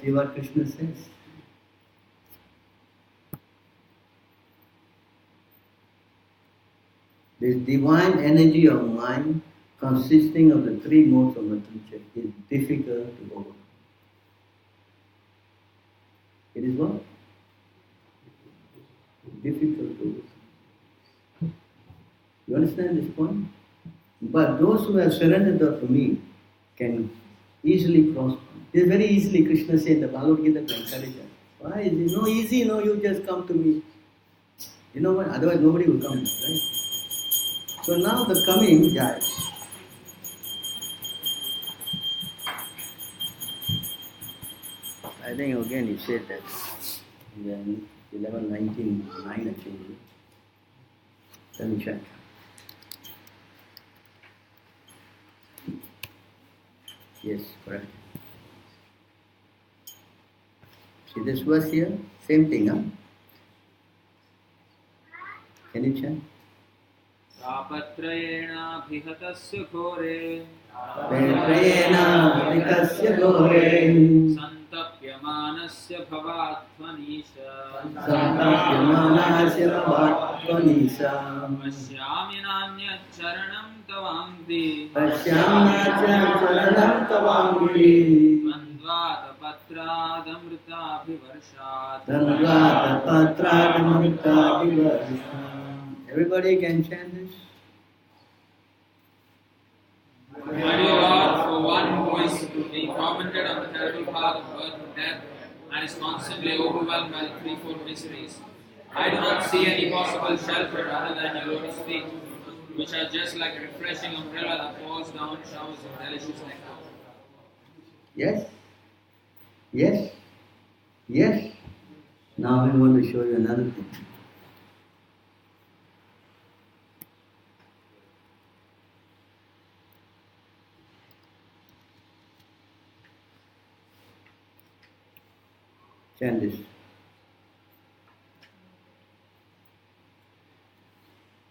See what Krishna says? This divine energy of mind consisting of the three modes of nature is difficult to overcome. It is what? Difficult to overcome. You understand this point? But those who have surrendered to me can easily cross. It is very easily, Krishna said in the Bhagavad-gītā to encourage us. Why is it no easy? No, you just come to me. You know what? Otherwise nobody will come, right? So now the coming guys. I think again he said that. Then 11:19:9 actually. Let me check. Yes, correct. See this verse here? Same thing, huh? Can you check? तापत्रयेणाभिहतस्य घोरे Petrena vitasya gore सन्तप्यमानस्य भवाध्वनीश Santapyamanasya bhattvanisa पश्यामि नान्यच्चरणं तवाङ्घ्रि Pashyamnacha charanam tavangri द्वन्द्वातपत्रादमृताभिवर्षात् Dandvata patradamrita divarsa. Everybody can chant this? Mighty Lord, for one who is being tormented on the terrible path of birth and death and is constantly overwhelmed by the threefold miseries, I do not see any possible shelter other than your lotus feet, which are just like a refreshing umbrella that pours down showers of delicious nectar. Yes? Yes? Yes? Now I want to show you another thing. Chant this.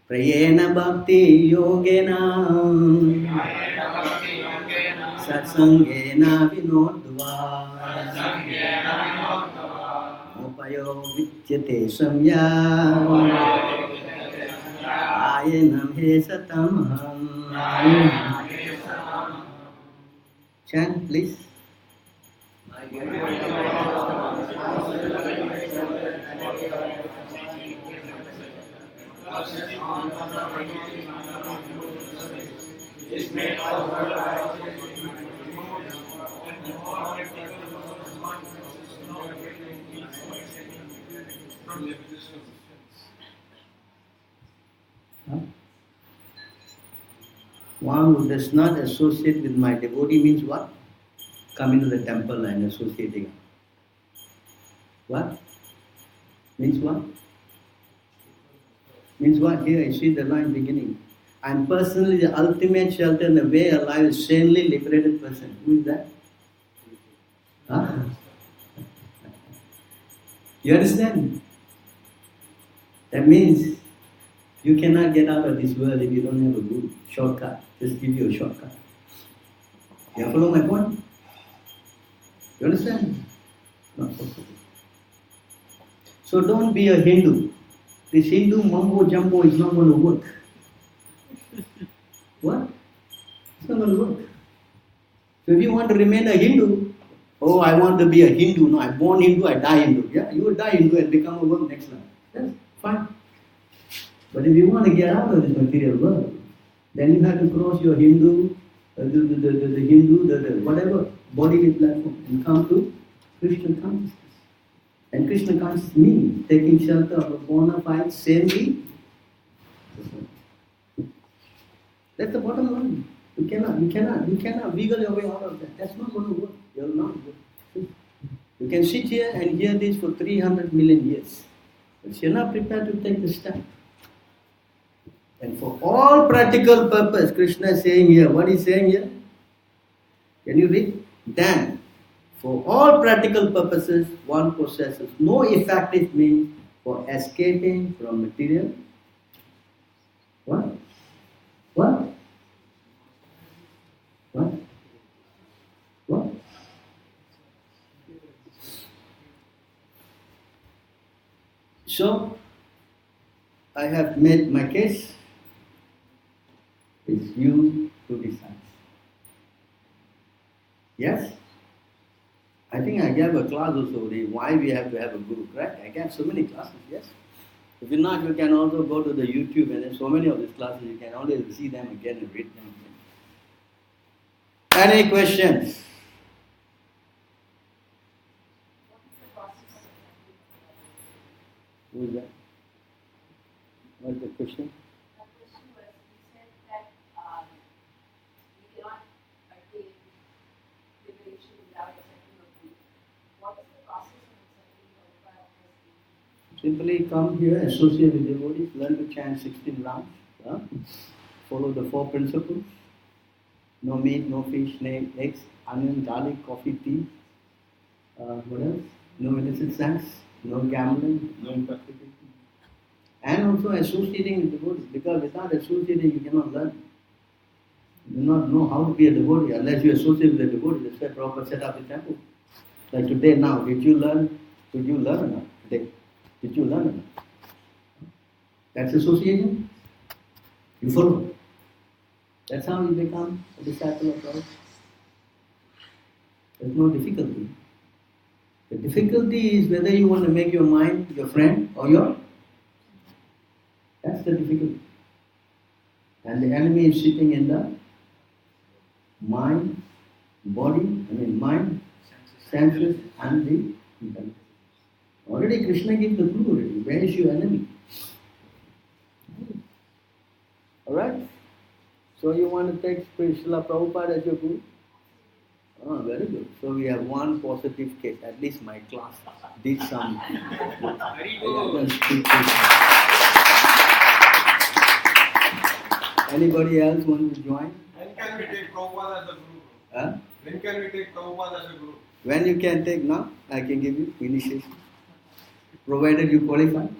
Prayena bhakti yogena satsangena vinodva upayo vichyate samya ayenam he satamham. Chant please. One who does not associate with my devotee means what? Coming to the temple and associating. What? Means what? Means what? Here I see the line beginning. I am personally the ultimate shelter and the way alive, sanely liberated person. Who is that? Huh? You understand? That means you cannot get out of this world if you don't have a good shortcut. Just give you a shortcut. You follow my point? You understand? Not possible. So don't be a Hindu. This Hindu mumbo jumbo is not going to work. What? It's not going to work. So if you want to remain a Hindu, oh, I want to be a Hindu. No, I'm born Hindu, I die Hindu. Yeah, you will die Hindu and become a world next life. That's fine. But if you want to get out of this material world, then you have to cross your Hindu, the Hindu, the whatever bodily platform and come to Krishna consciousness. And Krishna consciousness means taking shelter of a bona fide saintly. That's the bottom line. You cannot wiggle your way out of that. That's not going to work. You'll not work. You can sit here and hear this for 300 million years. But you're not prepared to take the step. And for all practical purpose, Krishna is saying here, what is saying here? Can you read? Then, for all practical purposes, one possesses no effective means for escaping from material. What? What? What? What? So, I have made my case. It's you to decide. Yes? I think I gave a class also, why we have to have a guru, correct? I gave so many classes, yes? If you're not, you can also go to the YouTube and there's so many of these classes, you can always see them again and read them again. Any questions? Who is that? What's the question? The question was, you said that we cannot attain liberation without accepting of Guru. What is the process of accepting of Guru? Simply come here, associate with devotees, learn to chant 16 rounds, follow the 4 principles. No meat, no fish, no eggs, onion, garlic, coffee, tea. What else? No illicit sex, no gambling, no intoxication. And also associating with devotees, because without associating you cannot learn. You do not know how to be a devotee unless you associate with a devotee. That's why Prabhupada set up the temple. Like today now, did you learn enough today? Did you learn enough? That's association. You follow. That's how you become a disciple of Prabhupada. There's no difficulty. The difficulty is whether you want to make your mind your friend or your... That's the difficulty. And the enemy is sitting in the mind, mind, senses and the intelligence. Already Krishna gives the clue already. Where is your enemy? Alright? So you want to take Srila Prabhupada as your guru? Oh, very good. So we have one positive case. At least my class did some. Anybody else want to join? When can we take Prabhupada as a guru? Huh? When can we take Prabhupada as a guru? When you can take now, I can give you initiation. Provided you qualify. And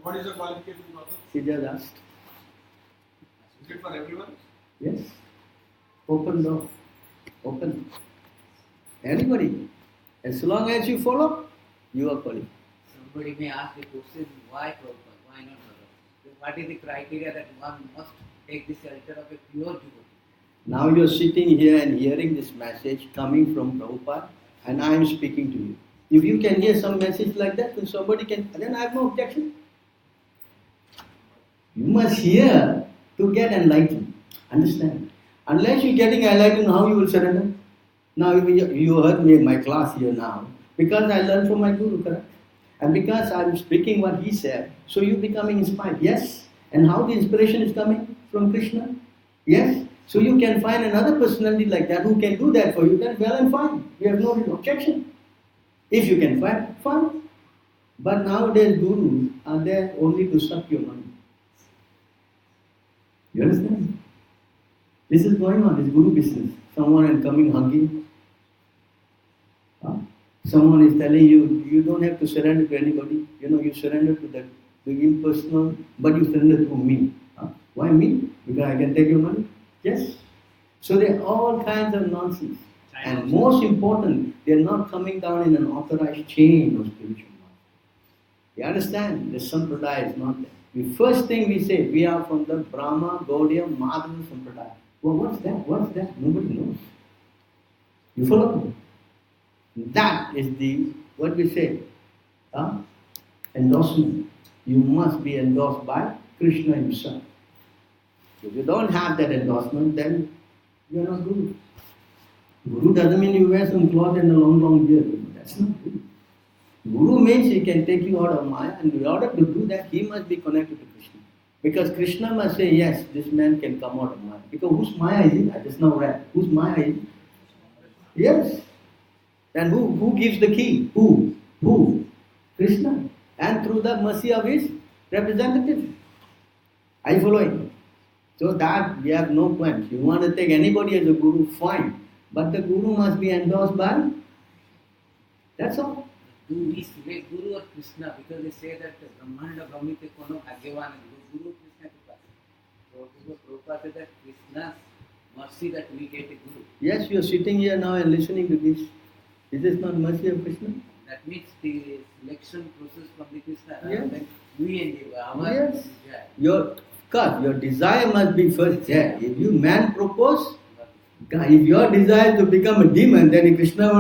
what is the qualification process? She just asked. Is it for everyone? Yes. Open door. Open. Anybody. As long as you follow, you are qualified. Somebody may ask the question, why Prabhupada? Why not Prabhupada? What is the criteria that one must take the shelter of a pure devotee? Now you are sitting here and hearing this message coming from Prabhupada, and I am speaking to you. If you can hear some message like that, then somebody can, then I have no objection. You must hear to get enlightened. Understand? Unless you're getting enlightened, how you will surrender? Now you heard me in my class here now, because I learned from my Guru, correct? And because I'm speaking what he said, so you're becoming inspired. Yes. And how the inspiration is coming? From Krishna. Yes. So you can find another personality like that who can do that for you, then well and fine. We have no objection. If you can find, fine. But nowadays gurus are there only to suck your money. You understand? This is going on, this guru business. Someone is coming hugging. Someone is telling you, you don't have to surrender to anybody. You surrender to the impersonal, but you surrender to me. Why me? Because I can take your money? Yes. So there are all kinds of nonsense. And most important, they are not coming down in an authorized chain of spiritual knowledge. You understand? The Sampradaya is not there. The first thing we say, we are from the Brahma, Gaudiya, Madhava Sampradaya. Well, what's that? What's that? Nobody knows. You follow me? That is the, what we say, endorsement. You must be endorsed by Krishna himself. If you don't have that endorsement, then you are not Guru. Guru doesn't mean you wear some cloth and a long beard. That's not Guru. Guru means he can take you out of Maya, and in order to do that, he must be connected to Krishna. Because Krishna must say, yes, this man can come out of Maya. Because whose Maya is it? I just now read. Whose Maya is it? Yes. Then who gives the key? Who? Krishna. And through the mercy of his representative. Are you following? So that we have no plans. You want to take anybody as a guru, fine. But the guru must be endorsed by. That's all. Do we select Guru or Krishna? Because they say that Brahmanda Brahmite Kono Bhagyavan Guru Krishna Kripa. So Prabhupada said that Krishna's mercy that we get a Guru. Yes, you are sitting here now and listening to this. Is this not mercy of Krishna? That means the selection process from the Krishna. Yes. Like we and you, our Yes. desire. Your desire must be first there. If you man propose, if your desire to become a demon, then Krishna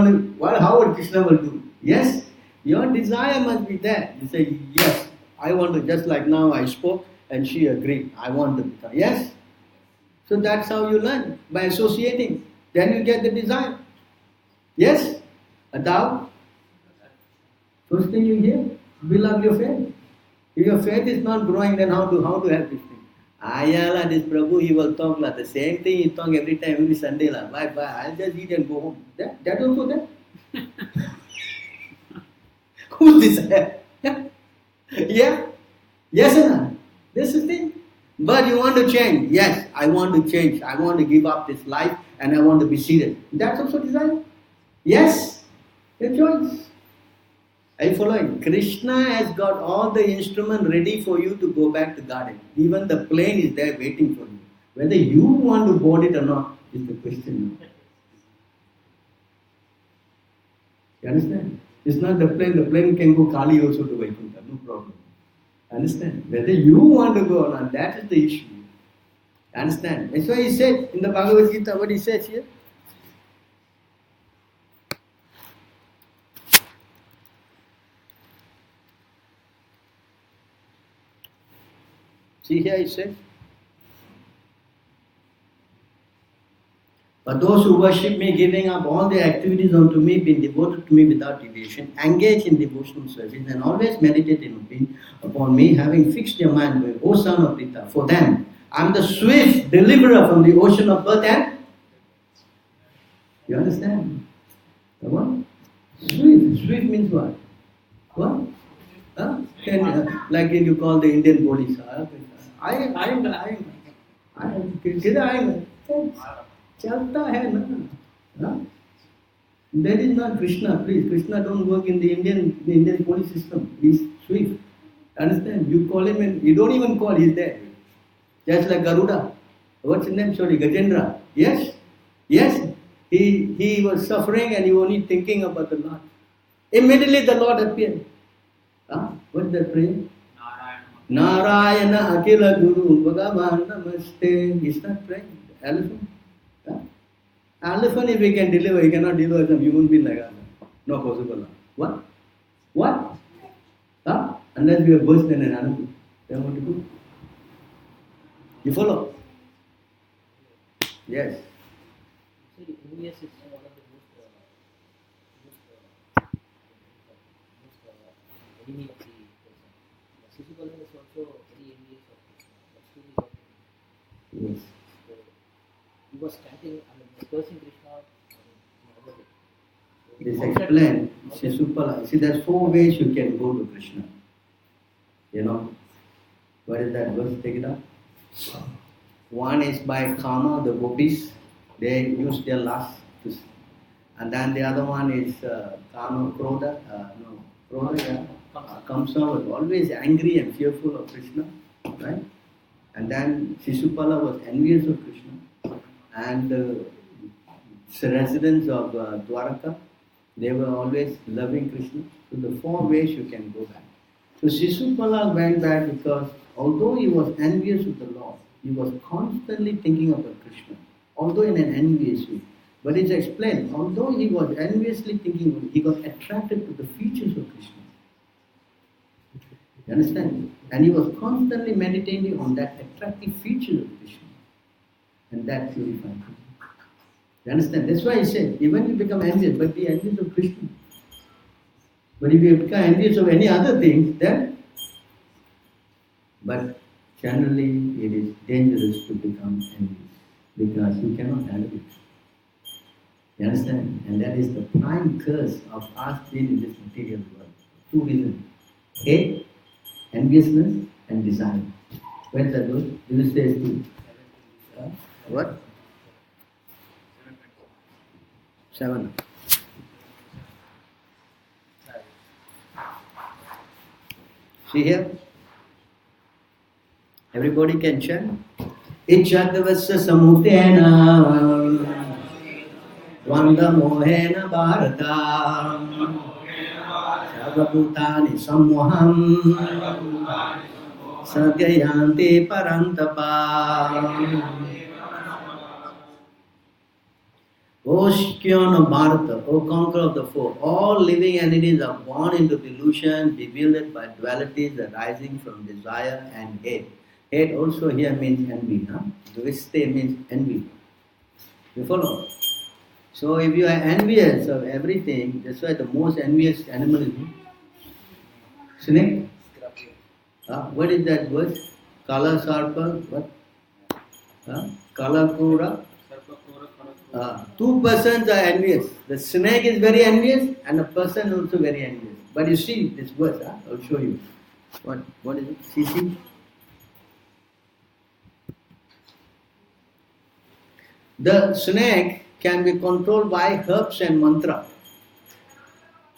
how would Krishna will do? Yes, your desire must be there. You say, yes, I want to, just like now I spoke and she agreed, I want to become. Yes? So that's how you learn, by associating. Then you get the desire. Yes? A doubt? First thing you hear, build up your faith. If your faith is not growing, then how to help this thing? Ayala, this Prabhu, he will talk like the same thing he talk every time, every Sunday. Bye, I'll just eat and go home. That also there? Who's this? Yeah? Yes or no? This is the thing. But you want to change. Yes, I want to change. I want to give up this life and I want to be seated. That's also desire. Yes? Your choice. Are you following? Krishna has got all the instrument ready for you to go back to garden. Even the plane is there waiting for you. Whether you want to board it or not is the question. You understand? It's not the plane can go Kali also to Vaikuntha, no problem. Understand? Whether you want to go or not, that is the issue. Understand? That's why he said in the Bhagavad-gītā, what he says here? See here he says, but those who worship me, giving up all their activities unto me, being devoted to me without deviation, engage in devotional service, and always meditate upon me, having fixed their mind with, O son of Pita, for them, I am the swift deliverer from the ocean of birth and... You understand? The what? Swift. Swift means what? What? Huh? Like you call the Indian police. Chalta hai na. That is not Krishna, please. Krishna don't work in the Indian police system. He's swift. Understand? You call him and you don't even call, he's there. Just like Garuda. What's his name? Sorry, Gajendra. Yes? Yes? He was suffering and he was only thinking about the Lord. Immediately the Lord appeared. What is that prayer? Narayana Akila Guru Bhagavan Namaste. He's not praying. Elephant. Elephant, if he can deliver, he cannot deliver some human being like us. No possible. What? What? Unless we are burst in an animal. Then what to do? You follow? Yes. See, envious is one of the most enemy of the person. Sisupala is also very envious of Krishna. But still he got Yes. so he was chanting, cursing Krishna in another way. So This explained, Sisupala. See, there's 4 ways you can go to Krishna. You know? What is that verse? Take it up. One is by karma, the gopis. They use their lust. And then the other one is karma, Krodha. Kamsa was always angry and fearful of Krishna. Right? And then Sisupala was envious of Krishna. And the residents of Dwaraka, they were always loving Krishna. So the 4 ways you can go back. So Sisupala went back because although he was envious of the Lord, he was constantly thinking about Krishna, although in an envious way. But it's explained, although he was enviously thinking, he got attracted to the features of Krishna. You understand? And he was constantly meditating on that attractive feature of Krishna. And that purified him. You understand? That's why he said, even if you become envious, but be envious of Krishna. But if you become envious of any other thing, then... But generally, it is dangerous to become envious because you cannot handle it. You understand? And that is the prime curse of us being in this material world. 2 reasons. Hate, enviousness, and desire. Where is that go? This says 2. What? 7. See here? Everybody can chant. Ichadvasya samutena Vanda mohena bharata Sarvabhutani sammoham Sadhyayanti parantapa. O Shkyana Bharata, O conqueror of the 4, all living entities are born into delusion, bewildered by dualities arising from desire and hate. Hate also here means envy. Dviste means envy. You follow? So if you are envious of everything, that's why the most envious animal is snake. What is that word? Kala sarpa, what? Kala kura. 2 persons are envious. The snake is very envious and the person also very envious. But you see this verse, I'll show you. What is it? CC? The snake can be controlled by herbs and mantra.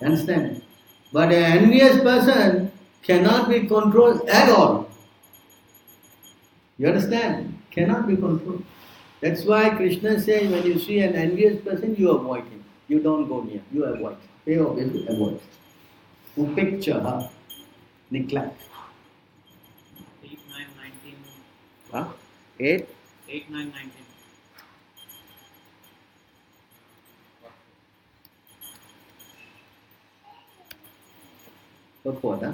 Understand? But an envious person cannot be controlled at all. You understand? Cannot be controlled. That's why Krishna says when you see an envious person, you avoid him. You don't go near. You avoid. They obviously avoid. Upeksha, neglect. 8, 9, 19. Huh? 8? 8, 9, 19. Purport, huh?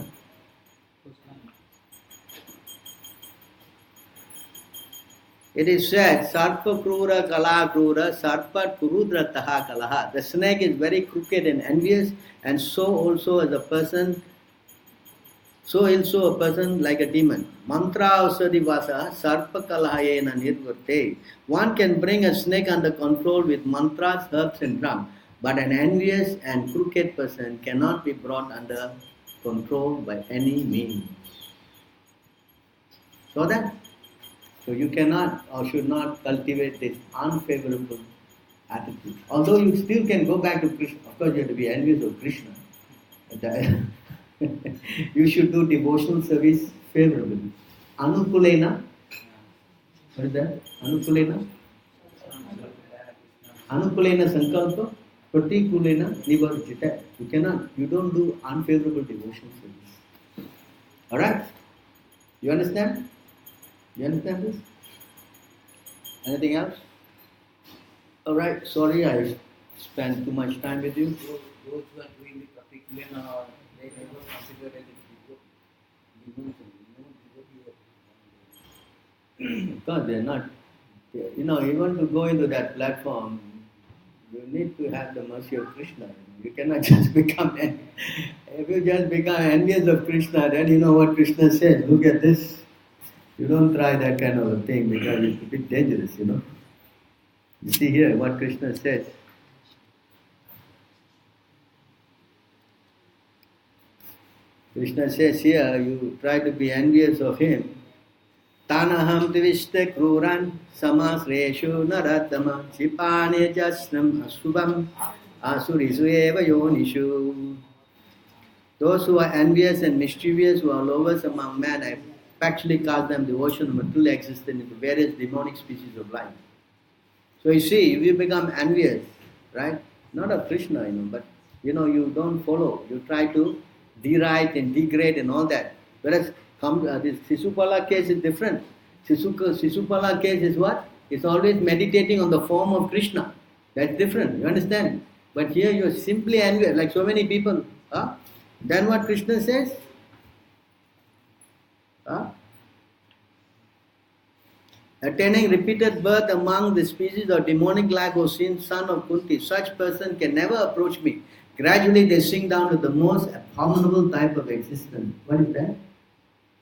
It is said, Sarpa Krura Kala Krura, Sarpa Kurudra Taha Kalaha. The snake is very crooked and envious, and so also as a person, so also a person like a demon. Mantra Ausadi Vasa, Sarpa Kalahayena Nirvarte. One can bring a snake under control with mantras, herbs, and drum, but an envious and crooked person cannot be brought under control by any means. So that? So you cannot or should not cultivate this unfavorable attitude. Although you still can go back to Krishna. Of course you have to be envious of Krishna. You should do devotional service favorably. Anukulena. What is that? Anukulena? Anukulena sankalpa. Pratikulena nivarjita. You cannot. You don't do unfavorable devotional service. Alright? You understand? You understand this? Anything else? Alright, sorry I spent too much time with you. Those who are doing the particular or they never consider it Because they're not, even to go into that platform, you need to have the mercy of Krishna. You cannot just become, if you just become envious of Krishna, then you know what Krishna says, look at this. You don't try that kind of a thing because it's a bit dangerous, You see here what Krishna says. Krishna says here, you try to be envious of him. Tanaham tvishte kruran samasreshu naratama sipane jasnam asubam asurisu eva yonishu. Those who are envious and mischievous, who are lowest among men, I actually call them the ocean of material existence into various demonic species of life. So you see, if you become envious, right? Not of Krishna, but you don't follow. You try to deride and degrade and all that. Whereas this Sisupala case is different. Sisupala case is what? It's always meditating on the form of Krishna. That's different. You understand? But here you're simply envious, like so many people. Then what Krishna says? Attaining repeated birth among the species of demonic life, O son of Kunti, such person can never approach me. Gradually they sink down to the most abominable type of existence. What is that?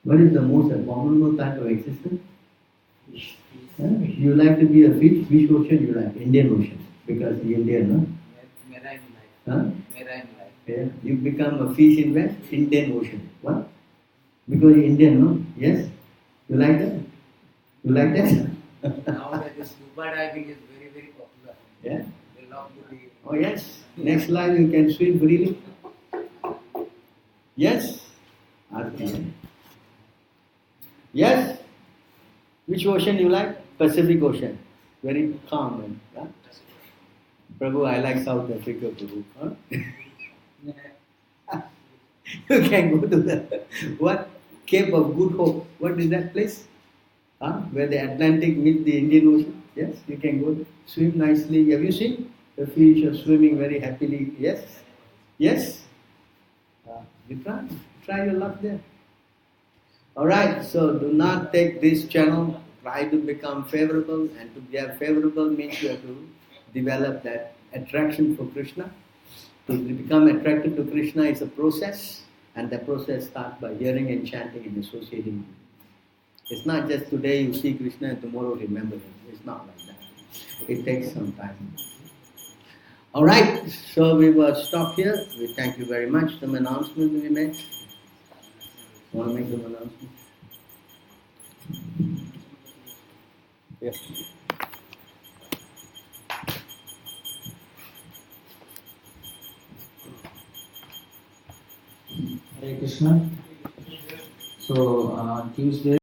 What is the most abominable type of existence? You like to be a fish? Which ocean you like? Indian Ocean. Because the Indian, no? Marine life. Marine life. Yeah. You become a fish in where? Indian Ocean. What? Because you're Indian, no? Yes? You like that? You like that? Now that the scuba diving is very, very popular. Yeah? They love to be. Oh yes. Next life you can swim freely. Yes? RPM. Yes? Which ocean you like? Pacific Ocean. Very calm and Prabhu, I like South Africa, Prabhu. You can go to the Cape of Good Hope. What is that place? Where the Atlantic meets the Indian Ocean. Yes, you can go swim nicely. Have you seen? The fish are swimming very happily. Yes? Yes? You try your luck there. Alright, so do not take this channel. Try to become favorable, and to be favorable means you have to develop that attraction for Krishna. To become attracted to Krishna is a process, and the process starts by hearing and chanting and associating. It's not just today you see Krishna and tomorrow remember him. It's not like that. It takes some time. Alright, so we will stop here. We thank you very much. Some announcements we made. Want to make some announcement? Yes. Hare Krishna. So Tuesday